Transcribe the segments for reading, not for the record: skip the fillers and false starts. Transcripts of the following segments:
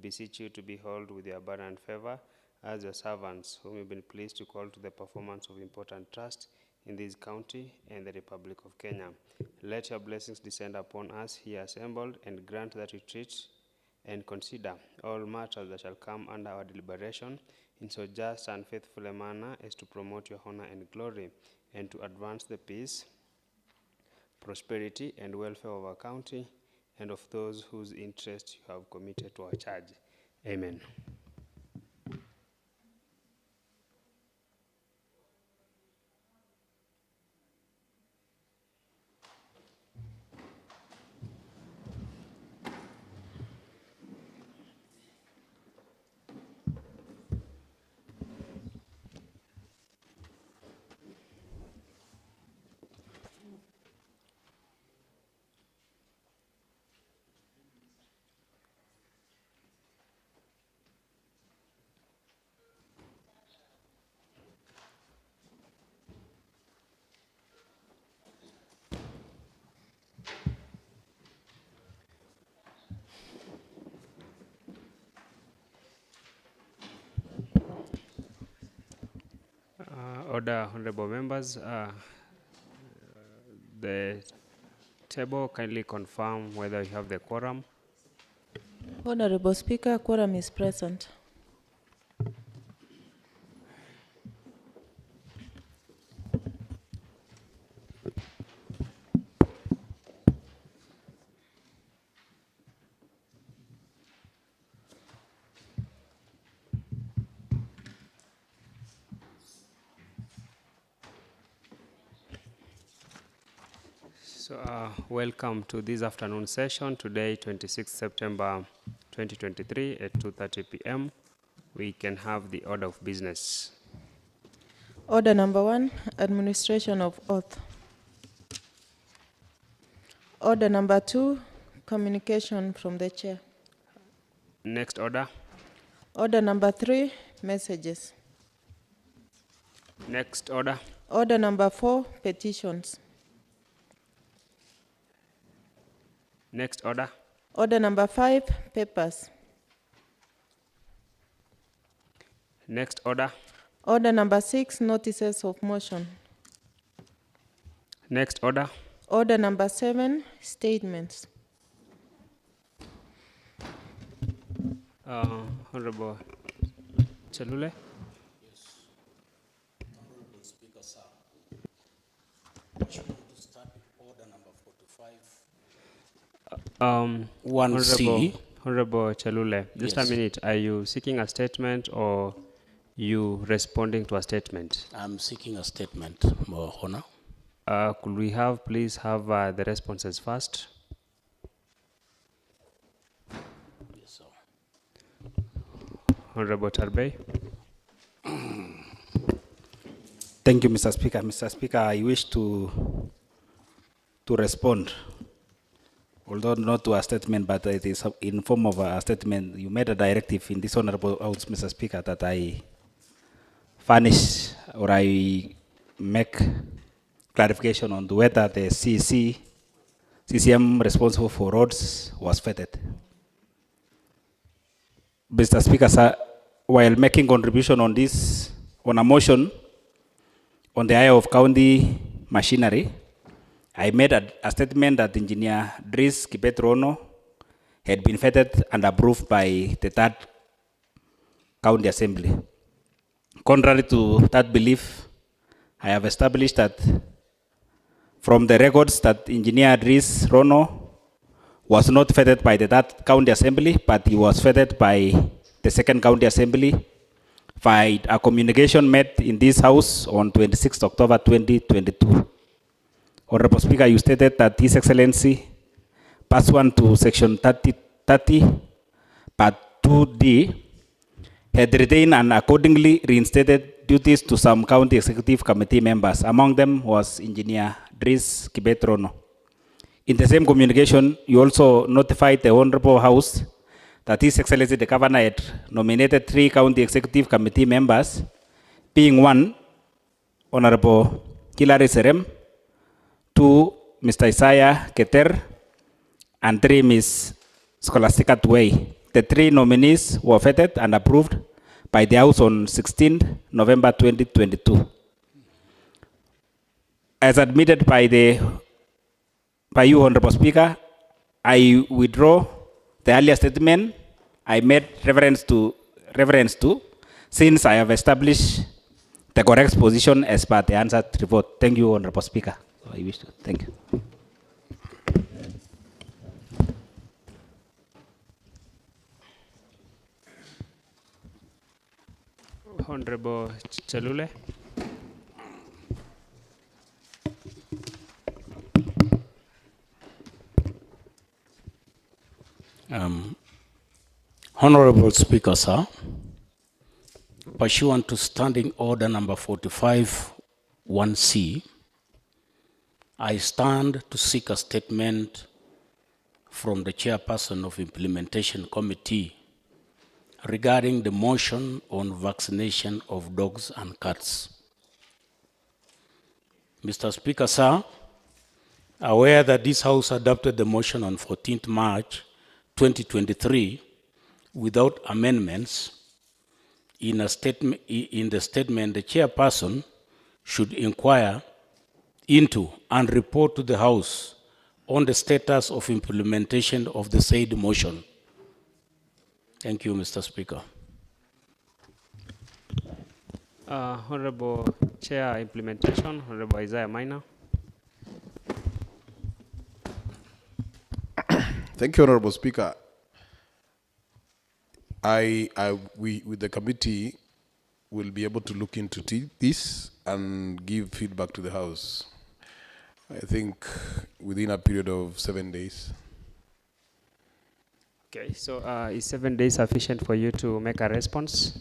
beseech you to behold with your abundant favor as your servants, whom you've been pleased to call to the performance of important trust in this county and the Republic of Kenya. Let your blessings descend upon us here assembled, and grant that we treat and consider all matters that shall come under our deliberation in so just and faithful a manner as to promote your honor and glory, and to advance the peace, prosperity, and welfare of our county and of those whose interest you have committed to our charge. Amen. Order, honorable members. The table kindly confirm whether you have the quorum. Honorable Speaker, quorum is present. So, welcome to this afternoon session, today, 26 September 2023 at 2:30 p.m. We can have the order of business. Order number 1, administration of oath. Order number 2, communication from the chair. Next order. Order number 3, messages. Next order. Order number 4, petitions. Next order. Order number 5, papers. Next order. Order number 6, notices of motion. Next order. Order number 7, statements. Honorable Chalule. Yes. Honorable Speaker, sir. I should want to start with order number 45. 1C. Honorable Chalule, just Yes. a minute. Are you seeking a statement or you responding to a statement? I'm seeking a statement, Your Honor. Could we please have the responses first? Yes, sir. Honorable Tarbay. Thank you, Mr. Speaker. Mr. Speaker, I wish to respond, although not to a statement, but it is in form of a statement. You made a directive in this honorable house, Mr. Speaker, that I furnish or I make clarification on whether the CCM responsible for roads was vetted. Mr. Speaker, sir, while making contribution on this, on a motion on the hire of county machinery, I made a statement that Engineer Dris Kibet Rono had been vetted and approved by the 3rd County Assembly. Contrary to that belief, I have established that from the records that Engineer Dris Rono was not vetted by the 3rd County Assembly, but he was vetted by the 2nd County Assembly by a communication made in this House on 26 October 2022. Honorable Speaker, you stated that His Excellency, pursuant to Section 30, Part 2D, had retained and accordingly reinstated duties to some County Executive Committee members. Among them was Engineer Dris Kibet Rono. In the same communication, you also notified the Honorable House that His Excellency the Governor had nominated 3 County Executive Committee members, being 1, Honorable Hilary Serem, 2, Mr. Isaiah Keter, and 3, Ms. Scholastica Tuwei. the 3 nominees were vetted and approved by the House on 16 November 2022. As admitted by you, Honorable Speaker, I withdraw the earlier statement I made reference to, since I have established the correct position as per the answered report. Thank you, Honorable Speaker. So I wish to thank you. Honorable Chalule. Honorable Speaker, sir, pursuant to Standing Order number 45 1C, I stand to seek a statement from the Chairperson of Implementation Committee regarding the motion on vaccination of dogs and cats. Mr. Speaker, sir, aware that this House adopted the motion on 14th March 2023 without amendments, in the statement, the Chairperson should inquire into and report to the House on the status of implementation of the said motion. Thank you, Mr. Speaker. Honorable Chair, Implementation, Honorable Isaiah Minor. Thank you, Honorable Speaker. We, with the committee, will be able to look into this and give feedback to the House. I think within a period of 7 days. Okay, so is 7 days sufficient for you to make a response?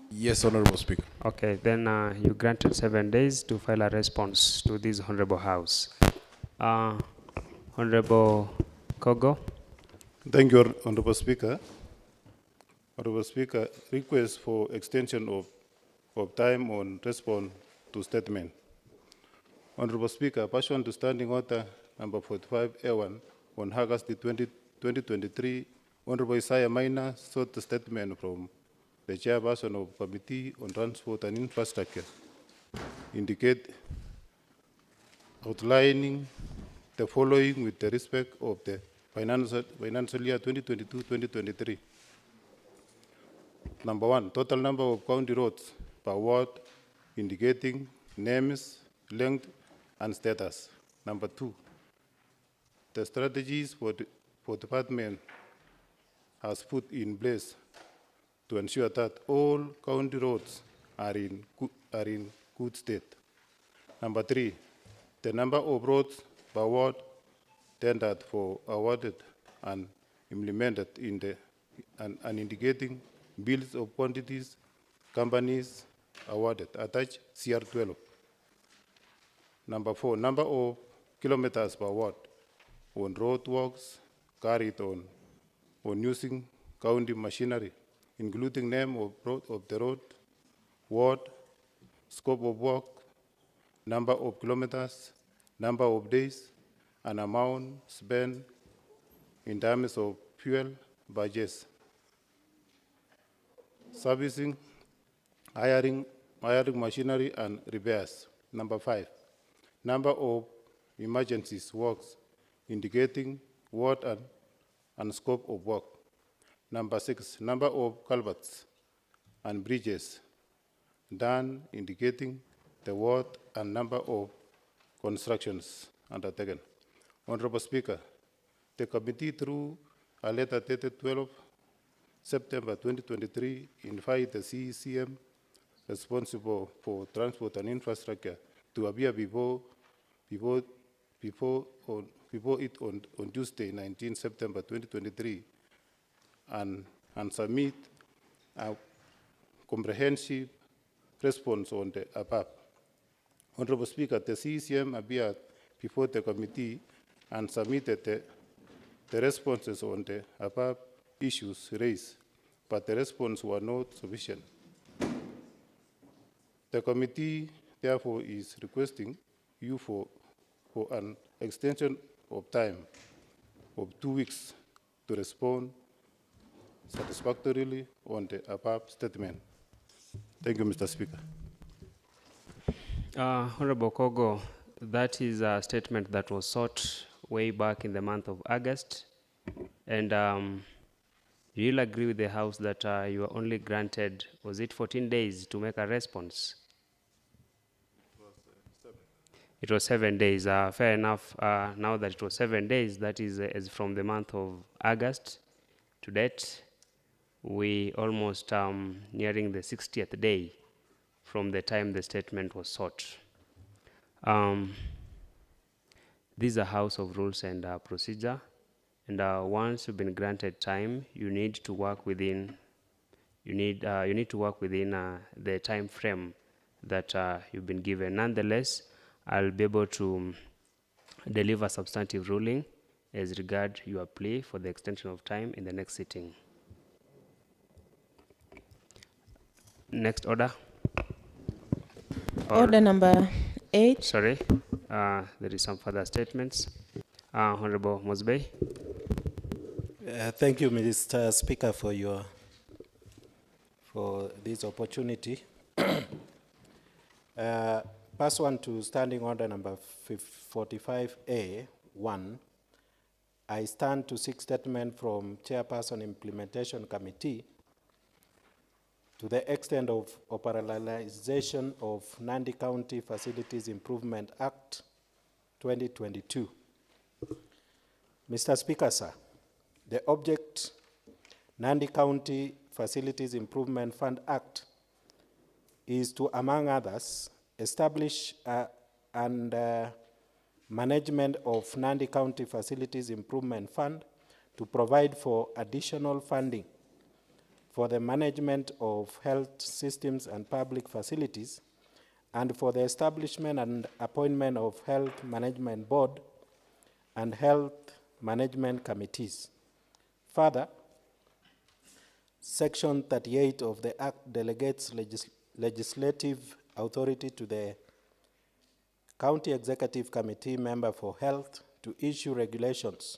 Yes, Honorable Speaker. Okay, then you granted 7 days to file a response to this Honorable House. Honorable Kogo. Thank you, Honorable Speaker. Honorable Speaker, request for extension of time on response to statement. Honorable Speaker, pursuant to Standing Order number 45A1 on August 20, 2023, Honorable Isaiah Minor sought a statement from the Chairperson of Committee on Transport and Infrastructure, outlining the following with the respect of the financial year 2022-2023. Number 1, total number of county roads per ward, indicating names, length, and status. Number 2, the strategies for department has put in place to ensure that all county roads are in good state. Number 3, the number of roads per ward tendered for awarded and implemented in the and indicating bills of quantities companies awarded, attached CR12. Number 4, number of kilometers per ward on road works carried on using county machinery, including name of the road, ward, scope of work, number of kilometers, number of days, and amount spent in terms of fuel budgets, servicing, hiring machinery, and repairs. Number 5, number of emergencies works, indicating ward and scope of work. Number 6, number of culverts and bridges done, indicating the ward and number of constructions undertaken. Honorable Speaker, the committee, through a letter dated 12 September 2023, invite the CECM responsible for transport and infrastructure to appear before it on Tuesday, 19 September 2023, and submit a comprehensive response on the above. Honorable Speaker, the CECM appeared before the committee and submitted the responses on the above issues raised, but the response were not sufficient. The committee, therefore, is requesting you for an extension of time of 2 weeks to respond satisfactorily on the above statement. Thank you, Mr. Speaker. Honorable Kogo, that is a statement that was sought way back in the month of August. And you'll agree with the House that you were only granted, was it 14 days to make a response? It was 7 days. Fair enough. Now that it was 7 days, that is from the month of August to date. We almost nearing the 60th day from the time the statement was sought. These are House of Rules and Procedure, and once you've been granted time, you need to work within. You need to work within the time frame that you've been given. Nonetheless, I'll be able to deliver substantive ruling as regard your plea for the extension of time in the next sitting. Next order. Order number 8. Sorry, there is some further statements. Honorable Mosbey. Thank you, Mr. Speaker, for this opportunity. Pursuant to Standing Order number 45A1, I stand to seek statement from Chairperson Implementation Committee to the extent of operationalization of Nandi County Facilities Improvement Act 2022. Mr. Speaker, sir, the object Nandi County Facilities Improvement Fund Act is to, among others, establish and management of Nandi County Facilities Improvement Fund to provide for additional funding for the management of health systems and public facilities, and for the establishment and appointment of health management board and health management committees. Further, Section 38 of the Act delegates legislative authority to the County Executive Committee member for health to issue regulations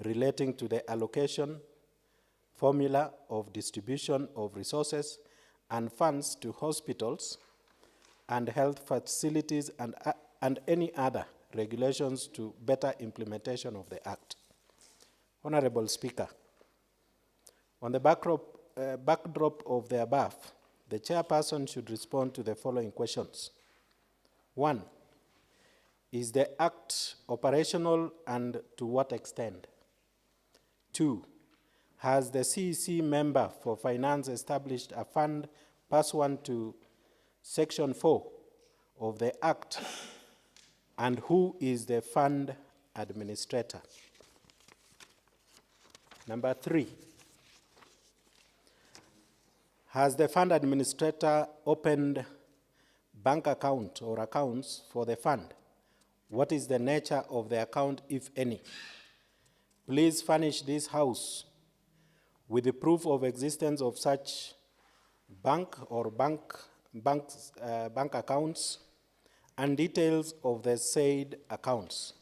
relating to the allocation, formula of distribution of resources and funds to hospitals and health facilities and any other regulations to better implementation of the Act. Honorable Speaker, on the backdrop of the above, the chairperson should respond to the following questions. 1. Is the Act operational, and to what extent? 2. Has the CEC member for finance established a fund pursuant to Section 4 of the Act, and who is the fund administrator? Number 3. Has the fund administrator opened bank account or accounts for the fund? What is the nature of the account, if any? Please furnish this House with the proof of existence of such bank or bank accounts and details of the said accounts.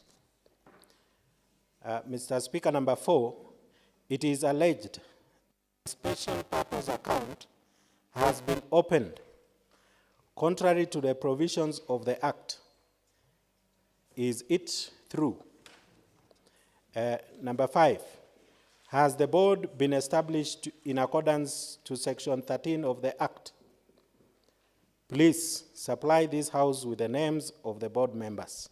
Mr. Speaker, number 4, it is alleged a special purpose account has been opened contrary to the provisions of the Act. Is it true? Number 5, has the board been established in accordance to Section 13 of the Act? Please supply this House with the names of the board members.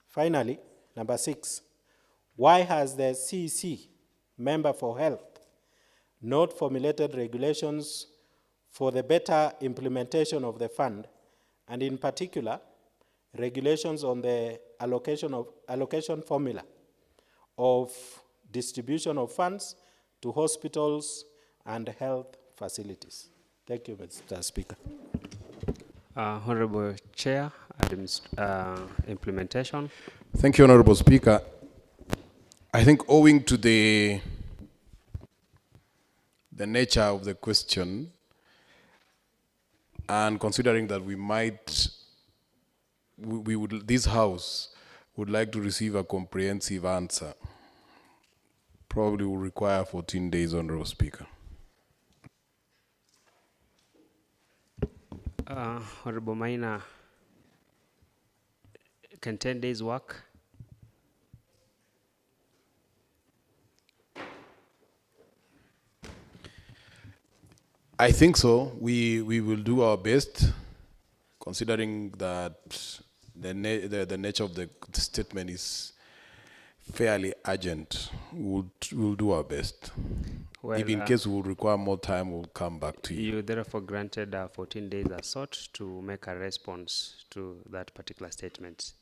Finally, number 6, why has the CEC member for health not formulated regulations for the better implementation of the fund, and in particular, regulations on the allocation formula of distribution of funds to hospitals and health facilities? Thank you, Mr. Speaker. Honorable Chair, implementation. Thank you, Honorable Speaker. I think owing to the nature of the question, and considering that this House would like to receive a comprehensive answer, probably will require 14 days, Honorable Speaker. Honorable Maina, can 10 days work? I think so. We will do our best, considering that the nature of the statement is fairly urgent. We'll do our best. Well, if in case we will require more time, we'll come back to you. You therefore granted 14 days are sought to make a response to that particular statement.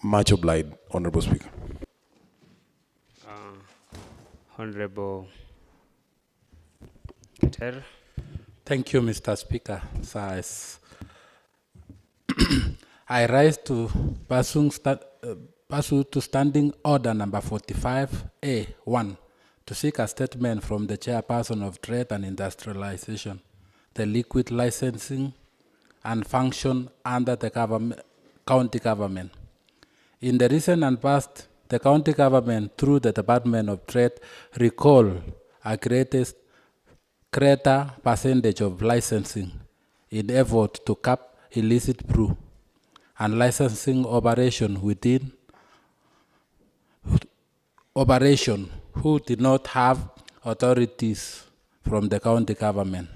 Much obliged, Honorable Speaker. Honorable Keter. Thank you, Mr. Speaker. Sirs. I rise to pursue to standing order number 45A1 to seek a statement from the chairperson of Trade and Industrialization, the liquid licensing and function under the county government. In the recent and past, the county government, through the Department of Trade, recall a greater percentage of licensing in effort to cap illicit brew and licensing operation within operation who did not have authorities from the county government.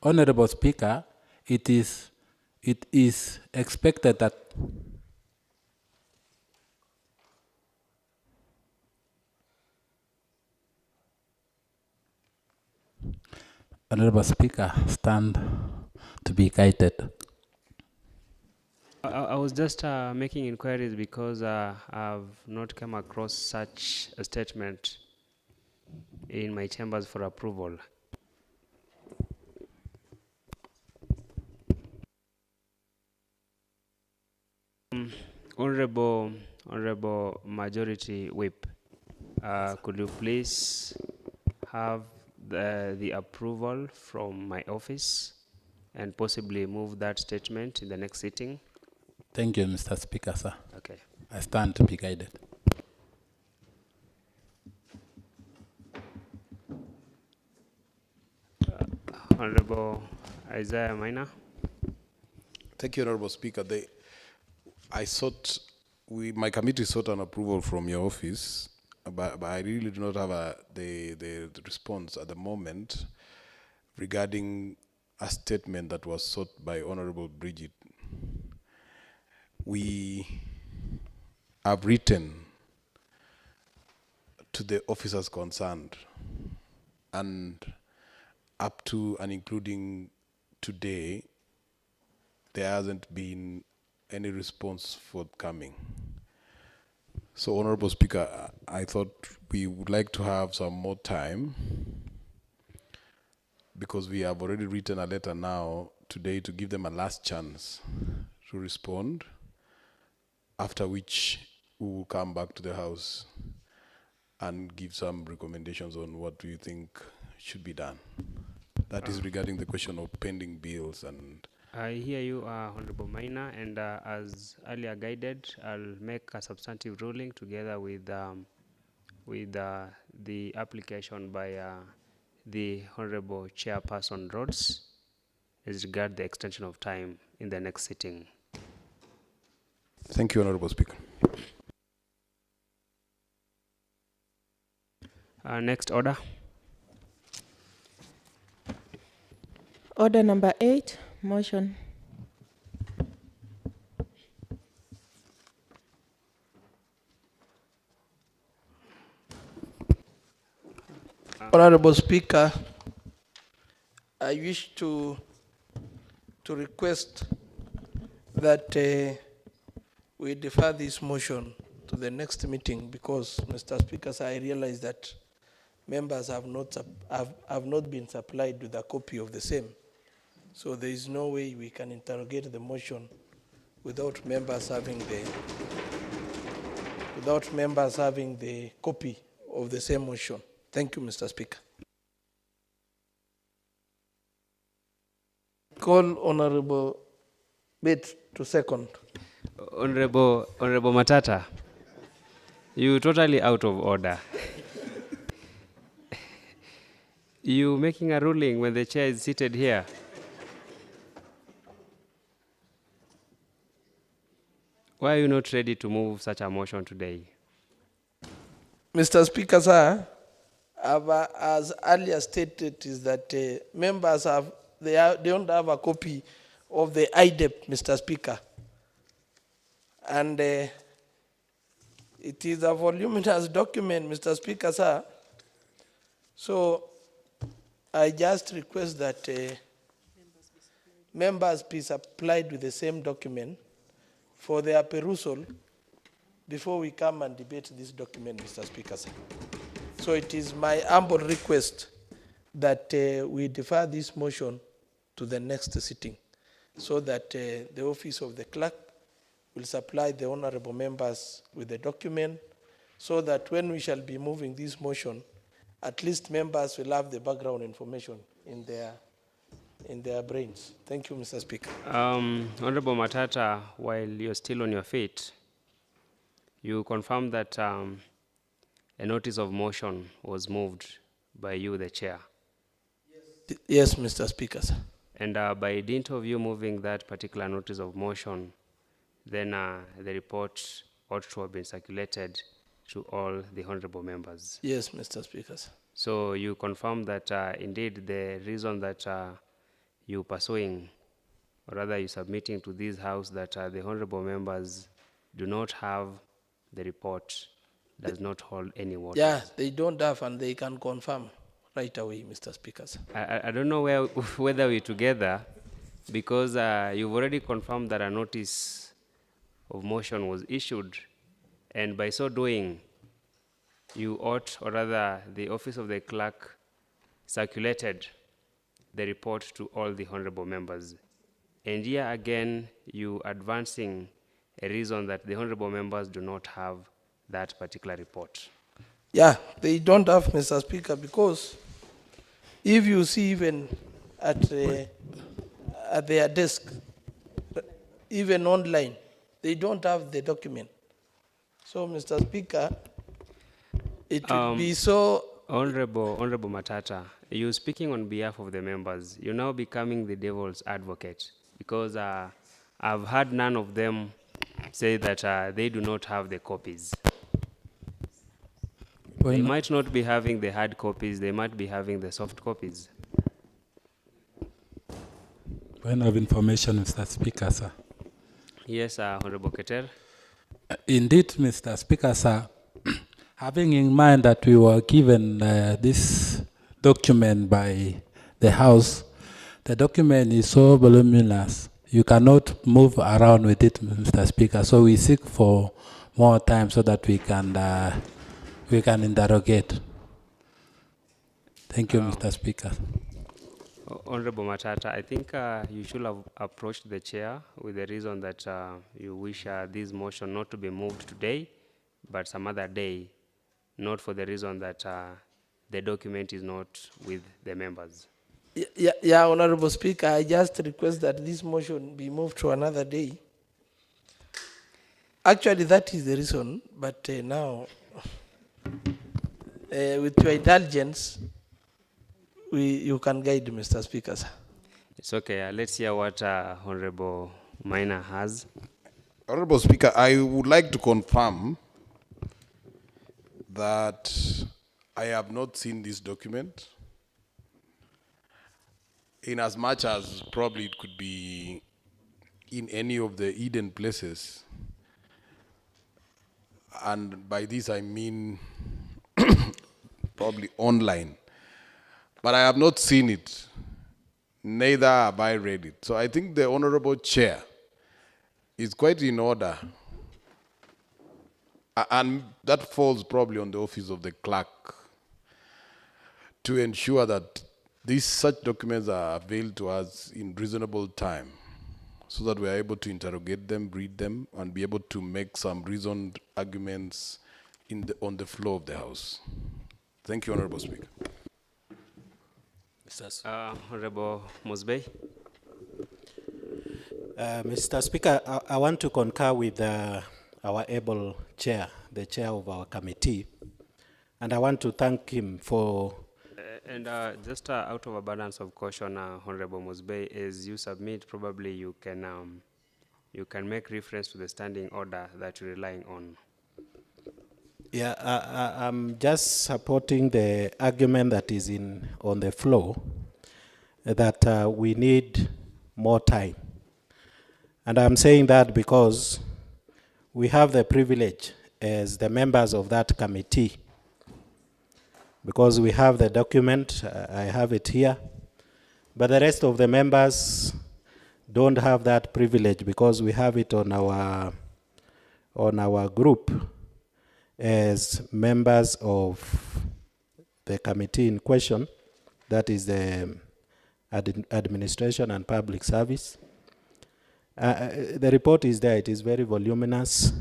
Honorable Speaker, it is expected that Honorable Speaker, stand to be guided. I was just making inquiries because I've not come across such a statement in my chambers for approval. Honorable Majority Whip, could you please have the approval from my office and possibly move that statement in the next sitting? Thank you, Mr. Speaker, sir. Okay. I stand to be guided. Honorable Isaiah Maina. Thank you, Honorable Speaker. My committee sought an approval from your office, but I really do not have the response at the moment regarding a statement that was sought by Honorable Bridget. We have written to the officers concerned, and up to and including today, there hasn't been any response forthcoming. So, Honorable Speaker, I thought we would like to have some more time, because we have already written a letter now today to give them a last chance to respond, after which we will come back to the House and give some recommendations on what we think should be done. That is regarding the question of pending bills. And I hear you, Honorable Maina, and as earlier guided, I'll make a substantive ruling together with the application by the Honorable Chairperson Rhodes as regard the extension of time in the next sitting. thank you, Honorable Speaker. Next order. Order number 8, motion. Honorable Speaker, I wish to request that we defer this motion to the next meeting, because, Mr. Speaker, I realize that members have not been supplied with a copy of the same. So there is no way we can interrogate the motion without members having the copy of the same motion. Thank you, Mr. Speaker. Call Honorable Bate to second. Honorable Matata, you totally out of order. You making a ruling when the chair is seated here? Why are you not ready to move such a motion today? Mr. Speaker, sir, as earlier stated, is that members they don't have a copy of the IDEP, Mr. Speaker. And it is a voluminous document, Mr. Speaker, sir. So I just request that members be supplied with the same document for their perusal before we come and debate this document, Mr. Speaker, sir. So it is my humble request that we defer this motion to the next sitting so that the office of the clerk will supply the honorable members with the document so that when we shall be moving this motion, at least members will have the background information in their brains. Thank you, Mr. Speaker. Honorable Matata, while you're still on your feet, you confirmed that a notice of motion was moved by you, the chair. Yes, Mr. Speaker, sir. And by dint of you moving that particular notice of motion, then the report ought to have been circulated to all the honorable members. Yes, Mr. Speaker, sir. So you confirm that indeed the reason that you pursuing, or rather you submitting to this house that the honorable members do not have the report does not hold any water. Yeah, they don't have and they can confirm right away, Mr. Speaker, sir. I don't know whether we're together because you've already confirmed that a notice of motion was issued, and by so doing, you ought, or rather the office of the clerk circulated the report to all the honorable members. And here again, you advancing a reason that the honorable members do not have that particular report. Yeah, they don't have, Mr. Speaker, because if you see even at their desk, even online, they don't have the document. So, Mr. Speaker, it would be so... Honorable Matata, you're speaking on behalf of the members. You're now becoming the devil's advocate because I've heard none of them say that they do not have the copies. They might not be having the hard copies, they might be having the soft copies. Point of information, Mr. Speaker, sir. Yes, Honorable Keter. Indeed, Mr. Speaker, sir, having in mind that we were given this document by the House, the document is so voluminous, you cannot move around with it, Mr. Speaker. So we seek for more time so that we can interrogate. Thank you, Mr. Speaker. Honorable Matata, I think you should have approached the chair with the reason that you wish this motion not to be moved today, but some other day, not for the reason that the document is not with the members. Yeah, Honorable Speaker, I just request that this motion be moved to another day. Actually, that is the reason, but now, with your indulgence, you can guide, Mr. Speaker, sir. It's okay. Let's hear what Honorable Maina has. Honorable Speaker, I would like to confirm that I have not seen this document, in as much as probably it could be in any of the Eden places. And by this I mean probably online. But I have not seen it, neither have I read it. So I think the Honorable Chair is quite in order. And that falls probably on the office of the clerk to ensure that such documents are availed to us in reasonable time so that we are able to interrogate them, read them, and be able to make some reasoned arguments on the floor of the House. Thank you, Honorable Speaker. Honorable Mosbey. Mr. Speaker, I want to concur with our able chair, the chair of our committee, and I want to thank him for And just out of abundance of caution, Honorable Musbei, as you submit, probably you can make reference to the standing order that you're relying on. Yeah, I'm just supporting the argument that is on the floor, that we need more time. And I'm saying that because we have the privilege as the members of that committee, because we have the document, I have it here, but the rest of the members don't have that privilege because we have it on our group as members of the committee in question, that is the Administration and Public Service. The report is there, it is very voluminous,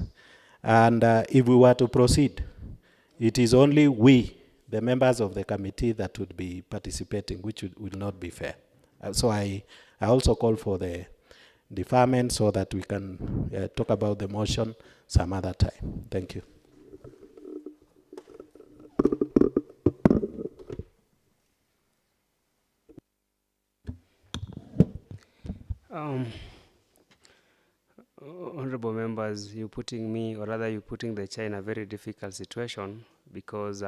and if we were to proceed, it is only we, the members of the committee, that would be participating, which will not be fair. So I also call for the deferment so that we can talk about the motion some other time. Thank you. Honorable members, you're putting me, or rather you're putting the chair in a very difficult situation because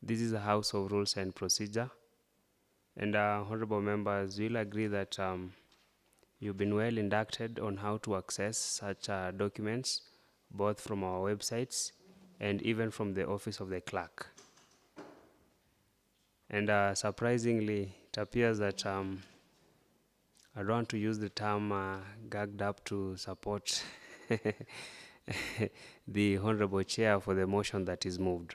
this is a house of rules and procedure. And honorable members, you'll agree that you've been well inducted on how to access such documents, both from our websites and even from the office of the clerk. And surprisingly, it appears that I don't want to use the term gagged up to support the Honorable Chair for the motion that is moved.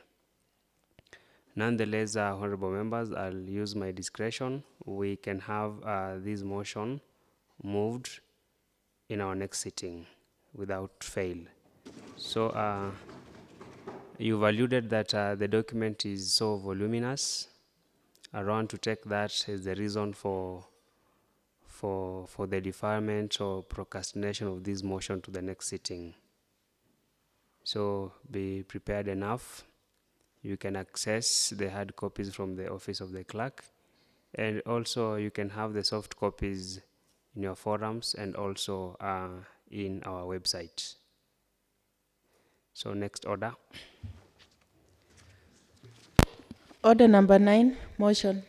Nonetheless, Honorable members, I'll use my discretion. We can have this motion moved in our next sitting without fail. So you've alluded that the document is so voluminous. I don't want to take that as the reason for the deferment or procrastination of this motion to the next sitting. So be prepared enough. You can access the hard copies from the office of the clerk, and also you can have the soft copies in your forums and also in our website. So next order. Order number 9, motion.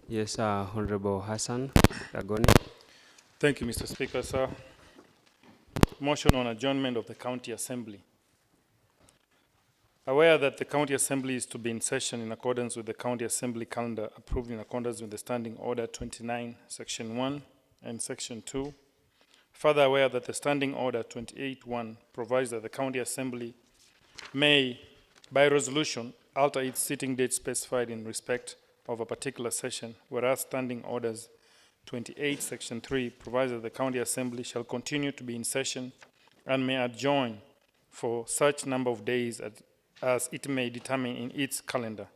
Yes, Honorable Hassan Kagoni. Thank you, Mr. Speaker, sir. Motion on adjournment of the County Assembly. Aware that the County Assembly is to be in session in accordance with the County Assembly calendar approved in accordance with the Standing Order 29, Section 1 and Section 2. Further aware that the Standing Order 28.1 provides that the County Assembly may, by resolution, alter its sitting date specified in respect of a particular session, whereas Standing Orders 28, Section 3 provides that the County Assembly shall continue to be in session and may adjourn for such number of days as it may determine in its calendar.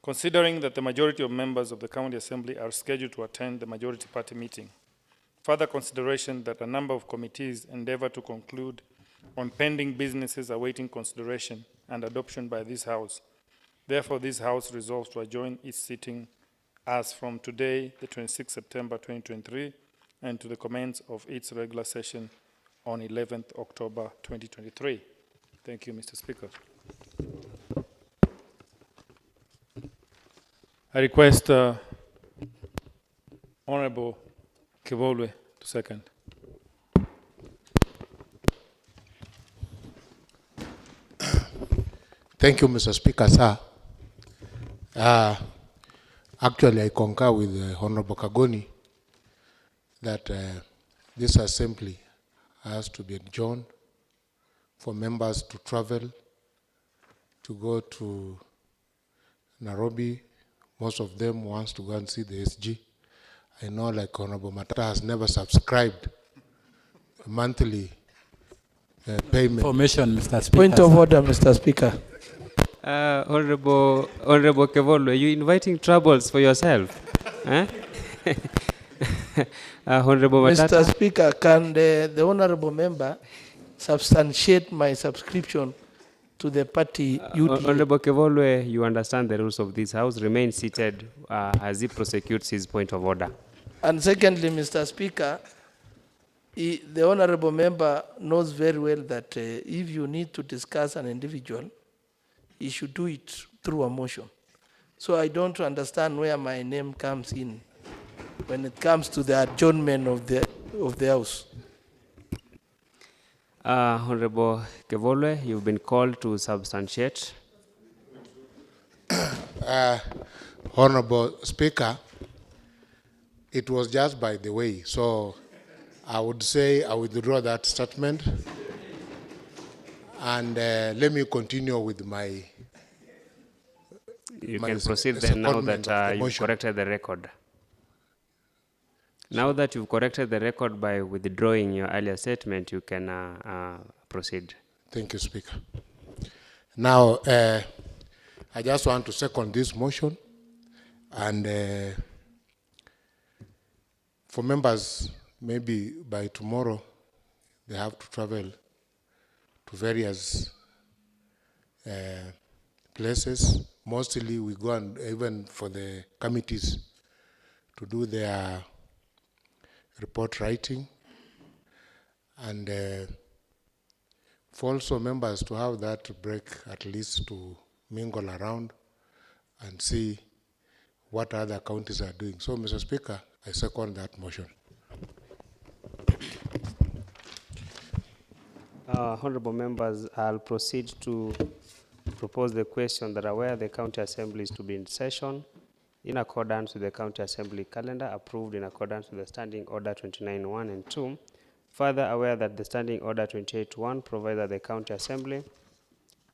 Considering that the majority of members of the County Assembly are scheduled to attend the majority party meeting, further consideration that a number of committees endeavor to conclude on pending businesses awaiting consideration and adoption by this House. Therefore, this House resolves to adjourn its sitting as from today, the 26th September 2023, and to the commence of its regular session on 11th October 2023. Thank you, Mr. Speaker. I request Honorable Kevolwe to second. Thank you, Mr. Speaker, sir. Actually, I concur with Honorable Kagoni that this assembly has to be adjourned for members to travel, to go to Nairobi. Most of them wants to go and see the SG. I know, like Honorable Matata has never subscribed a monthly payment. Information, Mr. Speaker. Point of order, Mr. Speaker. Honorable Kevolwe, you inviting troubles for yourself? Honorable Matata. Mr. Speaker, can the honorable member substantiate my subscription to the party UDA. Honorable Kevolwe, you understand the rules of this House. Remain seated as he prosecutes his point of order. And secondly, Mr. Speaker, the honorable member knows very well that if you need to discuss an individual, you should do it through a motion. So I don't understand where my name comes in when it comes to the adjournment of the House. Honorable Kevolwe, you've been called to substantiate. Honorable Speaker, it was just by the way, so I would say I withdraw that statement, and let me continue with my. You can proceed then now that you've corrected the record. Now that you've corrected the record by withdrawing your earlier statement, you can proceed. Thank you, Speaker. Now, I just want to second this motion, and for members, maybe by tomorrow, they have to travel to various places. Mostly we go and even for the committees to do their report writing, and for also members to have that break at least to mingle around and see what other counties are doing. So, Mr. Speaker, I second that motion. Honorable members, I'll proceed to propose the question that aware the County Assembly is to be in session in accordance with the County Assembly calendar approved in accordance with the Standing Order 29.1 and 2. Further aware that the Standing Order 28.1 provides that the County Assembly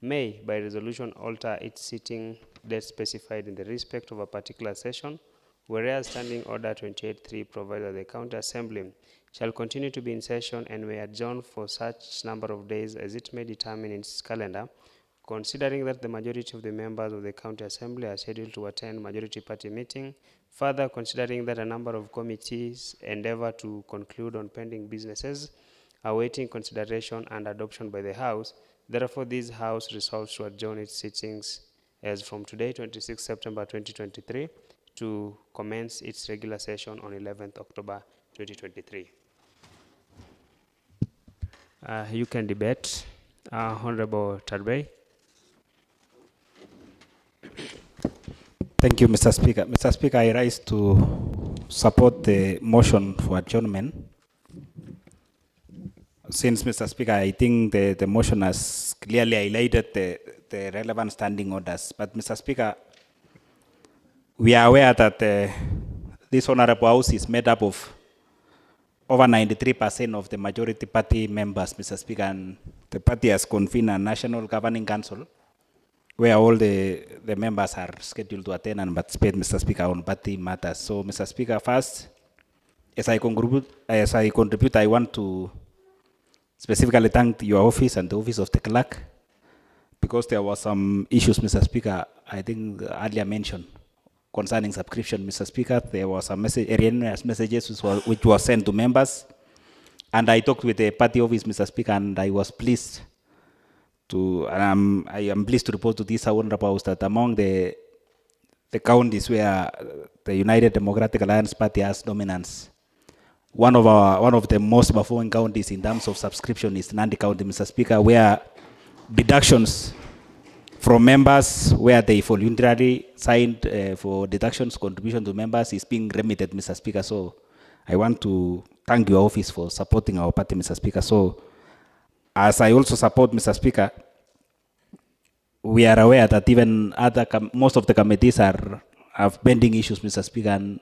may, by resolution, alter its sitting date specified in the respect of a particular session, whereas Standing Order 28.3 provides that the County Assembly shall continue to be in session and may adjourn for such number of days as it may determine in its calendar, considering that the majority of the members of the County Assembly are scheduled to attend majority party meeting. Further, considering that a number of committees endeavor to conclude on pending businesses awaiting consideration and adoption by the House, therefore this House resolves to adjourn its sittings as from today, 26 September 2023, to commence its regular session on 11th October 2023. You can debate. Honorable Tarbay. Thank you, Mr. Speaker. Mr. Speaker, I rise to support the motion for adjournment. Since, Mr. Speaker, I think the motion has clearly highlighted the relevant standing orders. But, Mr. Speaker, we are aware that this Honorable House is made up of over 93% of the majority party members, Mr. Speaker, and the party has convened a National Governing Council where all the members are scheduled to attend and participate, Mr. Speaker, on party matters. So, Mr. Speaker, first, as I contribute, I want to specifically thank your office and the office of the clerk, because there were some issues, Mr. Speaker, I think earlier mentioned concerning subscription, Mr. Speaker. There was a message, erroneous messages which were sent to members, and I talked with the party office, Mr. Speaker, and I was pleased to, I am pleased to report to this Honorable House that among the counties where the United Democratic Alliance Party has dominance, one of the most performing counties in terms of subscription is Nandi County, Mr. Speaker, where deductions from members where they voluntarily signed for deductions contribution to members is being remitted, Mr. Speaker. So I want to thank your office for supporting our party, Mr. Speaker. So as I also support, Mr. Speaker, we are aware that even most of the committees have pending issues, Mr. Speaker, and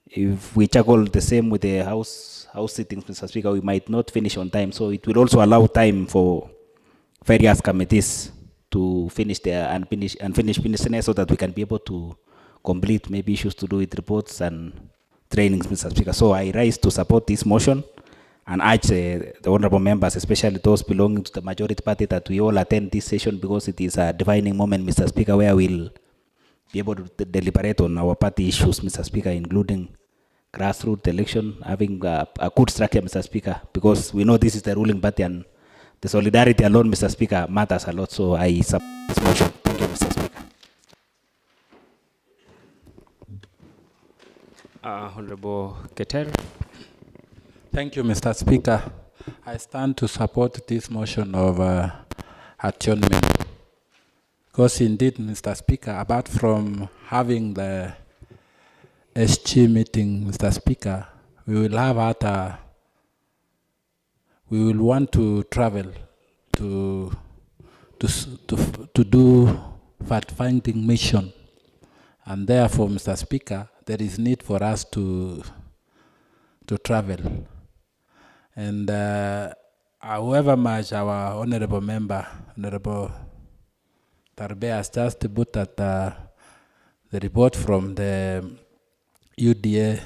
if we juggle the same with the house sittings, Mr. Speaker, we might not finish on time. So it will also allow time for various committees to finish their unfinished business so that we can be able to complete maybe issues to do with reports and trainings, Mr. Speaker. So I rise to support this motion and urge the honorable members, especially those belonging to the majority party, that we all attend this session, because it is a defining moment, Mr. Speaker, where we'll be able to deliberate on our party issues, Mr. Speaker, including grassroots election, having a good structure, Mr. Speaker, because we know this is the ruling party and The solidarity alone, Mr. Speaker, matters a lot, so I support this motion. Thank you, Mr. Speaker. Honorable Keter. Thank you, Mr. Speaker. I stand to support this motion of adjournment. Because indeed, Mr. Speaker, apart from having the SG meeting, Mr. Speaker, we will have we will want to travel to do fact-finding mission. And therefore, Mr. Speaker, there is need for us to travel. And however much our honorable member, Honorable Tarbe, has just put that the report from the UDA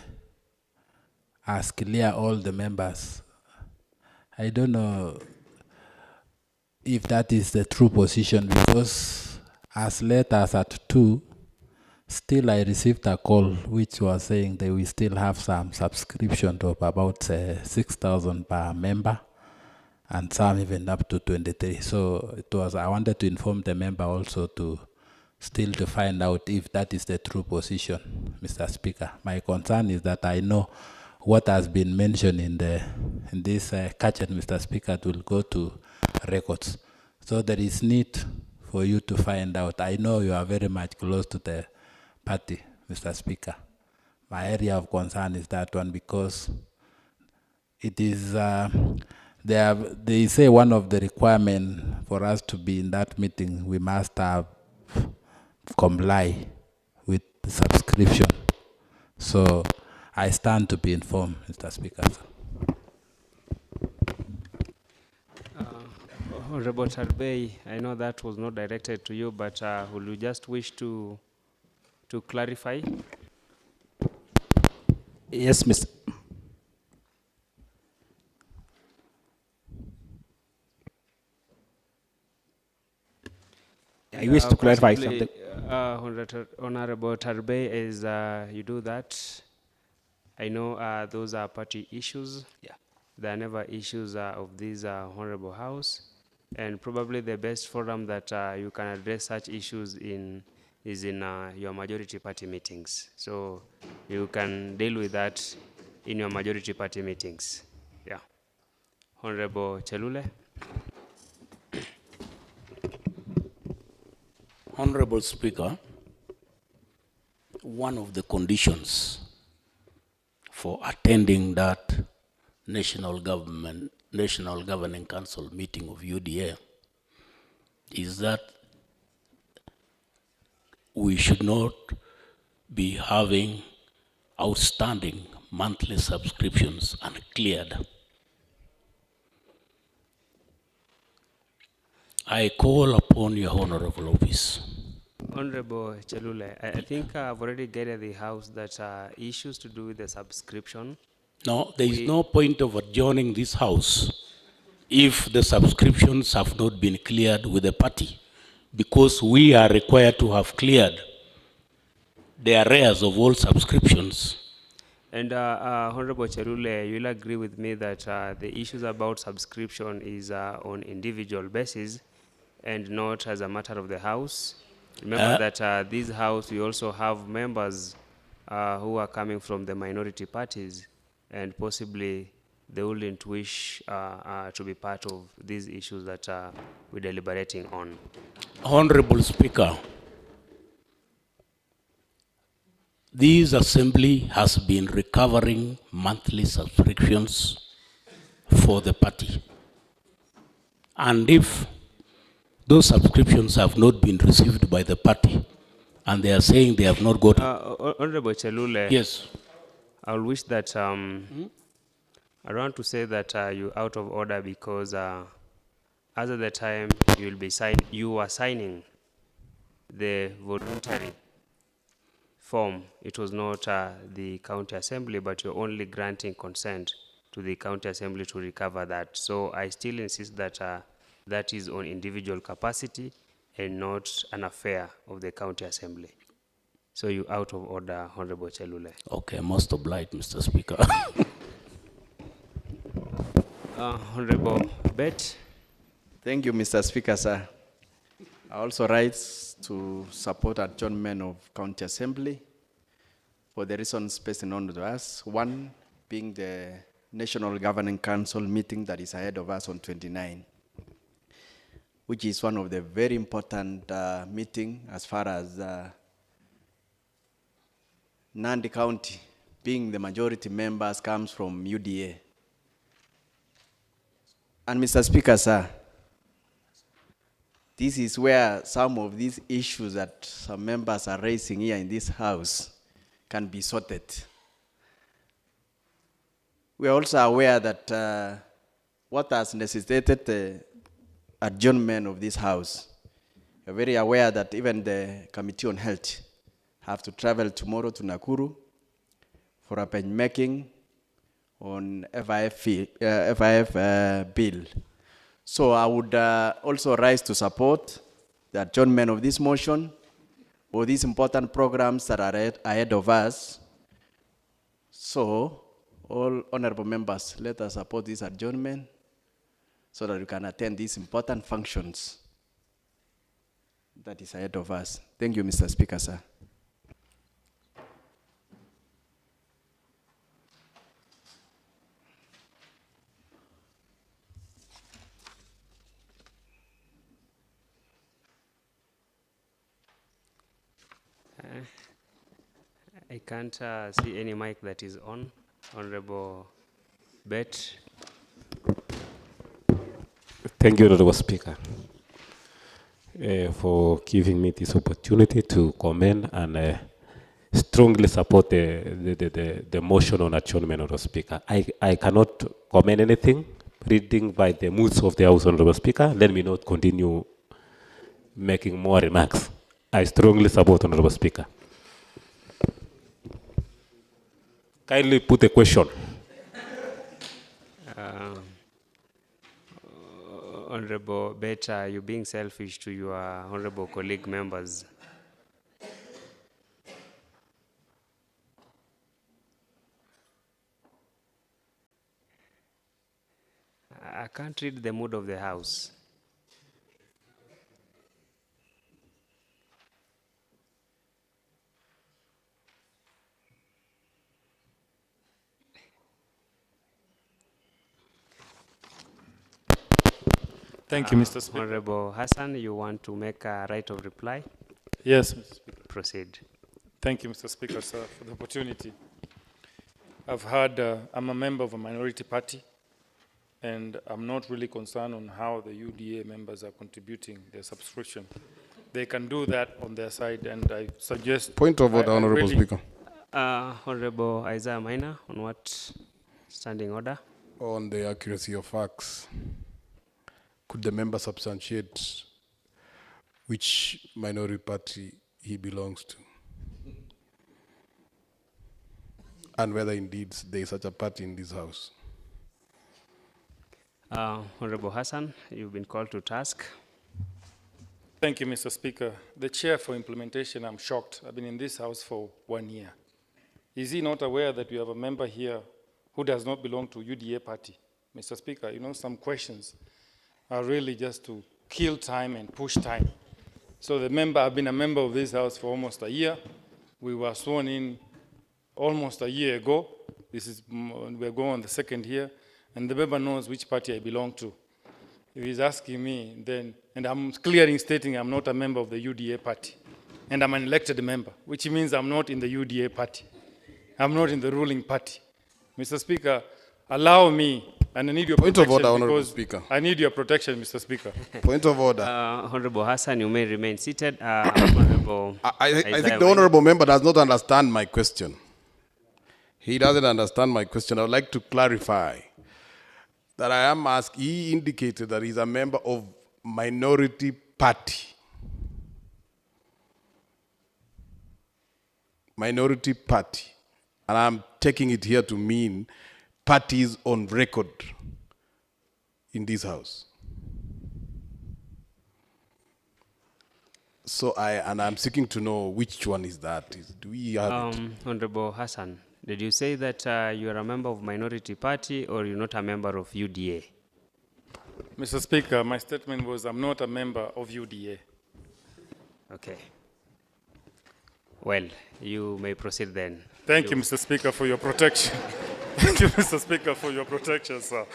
has clear all the members. I don't know if that is the true position, because as late as at 2, still I received a call which was saying they will still have some subscription of about 6,000 per member, and some even up to 23. So it was, I wanted to inform the member also to still to find out if that is the true position, Mr. Speaker. My concern is that I know what has been mentioned in this catchet, Mr. Speaker, it will go to records. So there is need for you to find out. I know you are very much close to the party, Mr. Speaker. My area of concern is that one, because it is, they say one of the requirements for us to be in that meeting, we must have comply with the subscription. So I stand to be informed, Mr. Speaker. Honorable Tarbey, I know that was not directed to you, but will you just wish to clarify? Yes, Mr. I wish to clarify something. Honorable Tarbey, as you do that, I know those are party issues. Yeah. They are never issues of this honorable house, and probably the best forum that you can address such issues is in your majority party meetings. So you can deal with that in your majority party meetings. Yeah. Honorable Chelule. Honorable Speaker, one of the conditions for attending that National Governing Council meeting of UDA is that we should not be having outstanding monthly subscriptions uncleared. I call upon your honorable office. Honorable Chelule, I think I've already guided the House that issues to do with the subscription. No, there is no point of adjourning this House if the subscriptions have not been cleared with the party, because we are required to have cleared the arrears of all subscriptions. And Honorable Chelule, you'll agree with me that the issues about subscription is on individual basis and not as a matter of the House. Remember that this House, we also have members who are coming from the minority parties, and possibly they wouldn't wish to be part of these issues that we're deliberating on. Honorable Speaker, this assembly has been recovering monthly subscriptions for the party. And if those subscriptions have not been received by the party, and they are saying they have not got... Honorable Chelule, yes. I wish that I don't want to say that you're out of order, because as of the time you are signing the voluntary form, it was not the county assembly, but you're only granting consent to the county assembly to recover that. So I still insist that that is on individual capacity and not an affair of the county assembly. So you're out of order, Honorable Chelule. Okay, most obliged, Mr. Speaker. Honorable Bet. Thank you, Mr. Speaker, sir. I also rise to support adjournment of County Assembly for the reasons best known to us. One being the National Governing Council meeting that is ahead of us on 29, which is one of the very important meeting as far as Nandi County, being the majority members, comes from UDA. And Mr. Speaker, sir, this is where some of these issues that some members are raising here in this house can be sorted. We are also aware that what has necessitated the adjournment of this house. We are very aware that even the Committee on Health have to travel tomorrow to Nakuru for a pen making on FIF bill. So I would also rise to support the adjournment of this motion for these important programs that are ahead of us. So all honorable members, let us support this adjournment so that we can attend these important functions that is ahead of us. Thank you, Mr. Speaker, sir. I can't see any mic that is on. Honorable Bet. Thank you, Honorable Speaker, for giving me this opportunity to comment and strongly support the motion on adjournment, Honorable Speaker. I cannot comment anything. Reading by the moods of the House, Honorable Speaker, let me not continue making more remarks. I strongly support, Honorable Speaker. Kindly put a question. Honorable Beta, you being selfish to your honorable colleague members. I can't read the mood of the House. Thank you, Mr. Speaker. Honorable Hassan, you want to make a right of reply? Yes, Mr. Speaker. Proceed. Thank you, Mr. Speaker, sir, for the opportunity. I've heard, I'm a member of a minority party, and I'm not really concerned on how the UDA members are contributing their subscription. They can do that on their side, and I suggest... Point of order, Honorable Speaker. Honorable Isaiah Minor, on what standing order? On the accuracy of facts. Could the member substantiate which minority party he belongs to? And whether indeed there is such a party in this House? Honorable Hassan, you've been called to task. Thank you, Mr. Speaker. The chair for implementation, I'm shocked. I've been in this House for 1 year. Is he not aware that we have a member here who does not belong to UDA party? Mr. Speaker, you know, some questions are really just to kill time and push time. So the member, I've been a member of this House for almost a year. We were sworn in almost a year ago. We're going on the second year, and the member knows which party I belong to. If he's asking me, then, and I'm clearly stating I'm not a member of the UDA party, and I'm an elected member, which means I'm not in the UDA party. I'm not in the ruling party. Mr. Speaker, allow me, and I need your protection. Point of order, Honorable Speaker. I need your protection, Mr. Speaker. Point of order. Honorable Hassan, you may remain seated. Honorable I think the honorable member does not understand my question. He doesn't understand my question. I would like to clarify that I am asked, he indicated that he's a member of minority party. Minority party. And I'm taking it here to mean parties on record in this House. So I'm seeking to know which one is that. Do we have it? Honorable Hassan, did you say that you are a member of minority party or you're not a member of UDA? Mr. Speaker, my statement was I'm not a member of UDA. Okay. Well, you may proceed then. Thank you, Mr. Speaker, for your protection. Thank you, Mr. Speaker, for your protection, sir.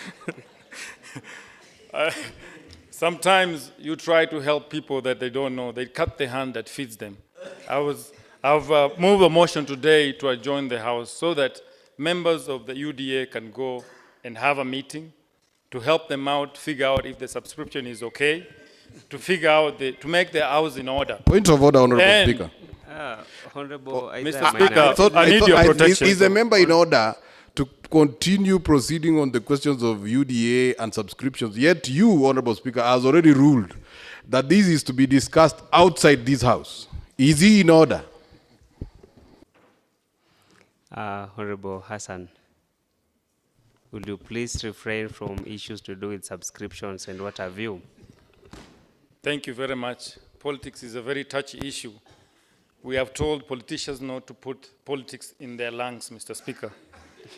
Sometimes you try to help people that they don't know. They cut the hand that feeds them. I've moved a motion today to adjourn the House so that members of the UDA can go and have a meeting to help them out, figure out if the subscription is okay, to figure out, to make their house in order. Point of order, Honorable Speaker. Honorable Mr. Speaker, I need your protection. Is the member in order to continue proceeding on the questions of UDA and subscriptions? Yet you, Honorable Speaker, has already ruled that this is to be discussed outside this House. Is he in order? Honorable Hassan, would you please refrain from issues to do with subscriptions and what have you? Thank you very much. Politics is a very touchy issue. We have told politicians not to put politics in their lungs, Mr. Speaker.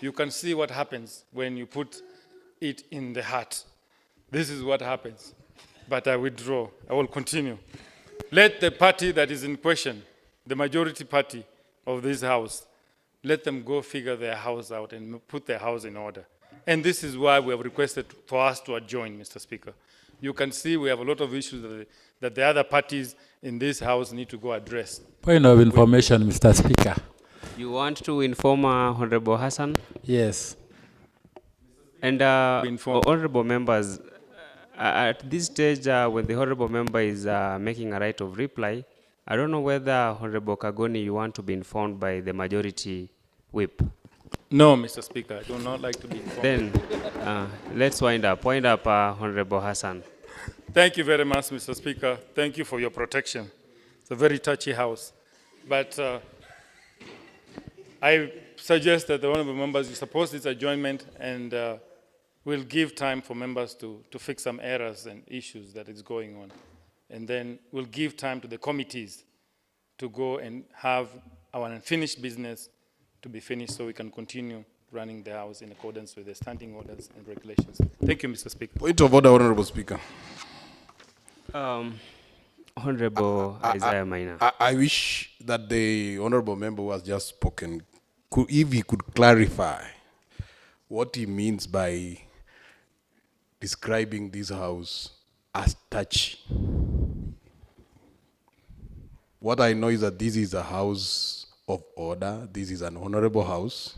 You can see what happens when you put it in the heart. This is what happens. But I withdraw. I will continue. Let the party that is in question, the majority party of this House, let them go figure their house out and put their house in order. And this is why we have requested for us to adjourn, Mr. Speaker. You can see we have a lot of issues that the other parties in this House need to go address. Point of information, Mr. Speaker. You want to inform Honorable Hassan? Yes. And honorable members, at this stage, when the honorable member is making a right of reply, I don't know whether Honorable Kagoni, you want to be informed by the majority whip. No, Mr. Speaker, I do not like to be informed. Then let's wind up. Wind up, Honorable Hassan. Thank you very much, Mr. Speaker. Thank you for your protection. It's a very touchy House. But I suggest that the honorable members, you support this adjournment and we'll give time for members to fix some errors and issues that is going on. And then we'll give time to the committees to go and have our unfinished business to be finished so we can continue running the House in accordance with the standing orders and regulations. Thank you, Mr. Speaker. Point of order, Honorable Speaker. Honorable Isaiah Maina. I wish that the honorable member who has just spoken, if he could clarify what he means by describing this House as touchy. What I know is that this is a House of order. This is an honorable House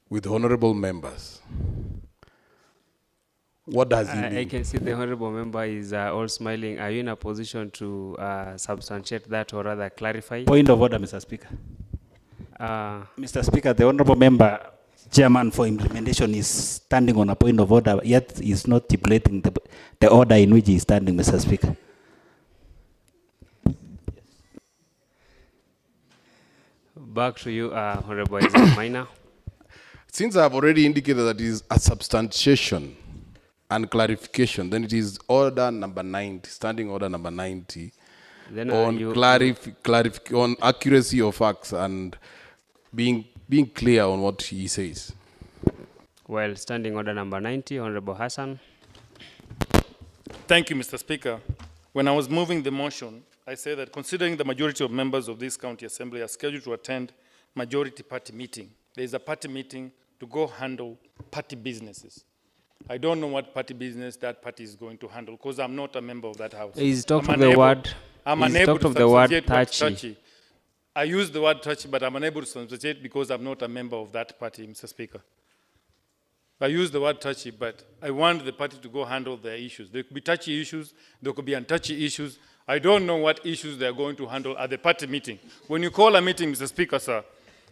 with honorable members. What does he mean? I can see the honorable member is all smiling. Are you in a position to substantiate that or rather clarify? Point of order, Mr. Speaker. Mr. Speaker, the honorable member, chairman for implementation, is standing on a point of order, yet is not stipulating the order in which he is standing, Mr. Speaker. Back to you, Honorable Isaac Maina. Since I've already indicated that it is a substantiation and clarification, then it is order number 90, standing order number 90, then on on accuracy of facts and being clear on what he says. Well, standing order number 90, Honorable Hassan. Thank you, Mr. Speaker. When I was moving the motion, I said that considering the majority of members of this county assembly are scheduled to attend majority party meeting, there is a party meeting to go handle party businesses. I don't know what party business that party is going to handle because I'm not a member of that House. He's talked of the word. I'm unable to substantiate word touchy. I use the word touchy, but I'm unable to substantiate because I'm not a member of that party, Mr. Speaker. I use the word touchy, but I want the party to go handle their issues. There could be touchy issues, there could be untouchy issues. I don't know what issues they're going to handle at the party meeting. When you call a meeting, Mr. Speaker, sir,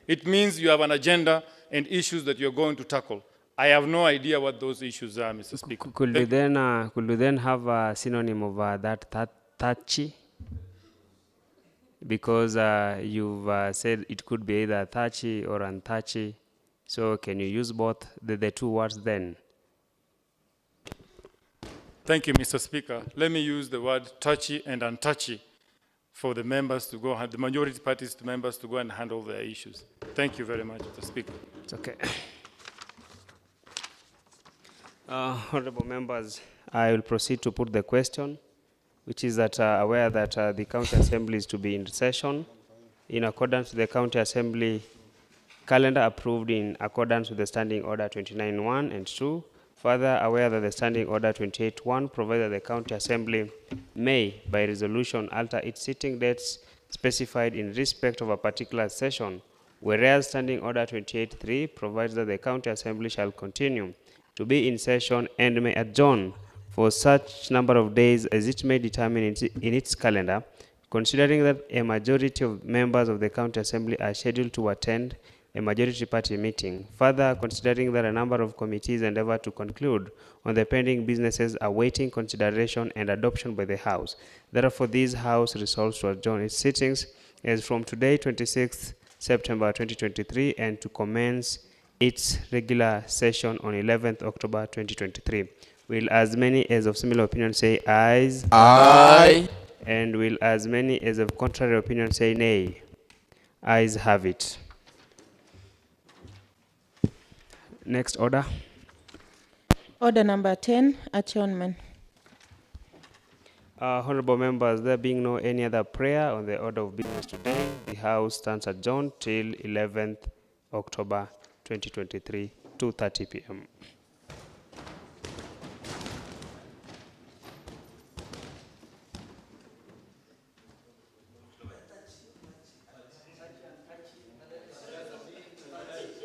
it means you have an agenda and issues that you're going to tackle. I have no idea what those issues are, Mr. Speaker. Could we then have a synonym of that touchy? Because you've said it could be either touchy or untouchy. So can you use both the two words then? Thank you, Mr. Speaker. Let me use the word touchy and untouchy for the members to go, the majority parties to members to go and handle their issues. Thank you very much, Mr. Speaker. It's okay. Honorable members, I will proceed to put the question, which is that aware that the County Assembly is to be in session in accordance with the County Assembly calendar approved in accordance with the Standing Order 29.1 and 2. Further, aware that the Standing Order 28.1 provides that the County Assembly may, by resolution, alter its sitting dates specified in respect of a particular session, whereas Standing Order 28.3 provides that the County Assembly shall continue to be in session and may adjourn for such number of days as it may determine in its calendar, considering that a majority of members of the County Assembly are scheduled to attend a majority party meeting. Further, considering that a number of committees endeavor to conclude on the pending businesses awaiting consideration and adoption by the House. Therefore, this House resolves to adjourn its sittings as from today, 26th September 2023, and to commence its regular session on 11th October 2023. Will as many as of similar opinion say ayes? Aye. And will as many as of contrary opinion say nay? Ayes have it. Next order. Order number 10, adjournment. Honorable members, there being no any other prayer on the order of business today, the House stands adjourned till 11th October 2023, 2:30 p.m.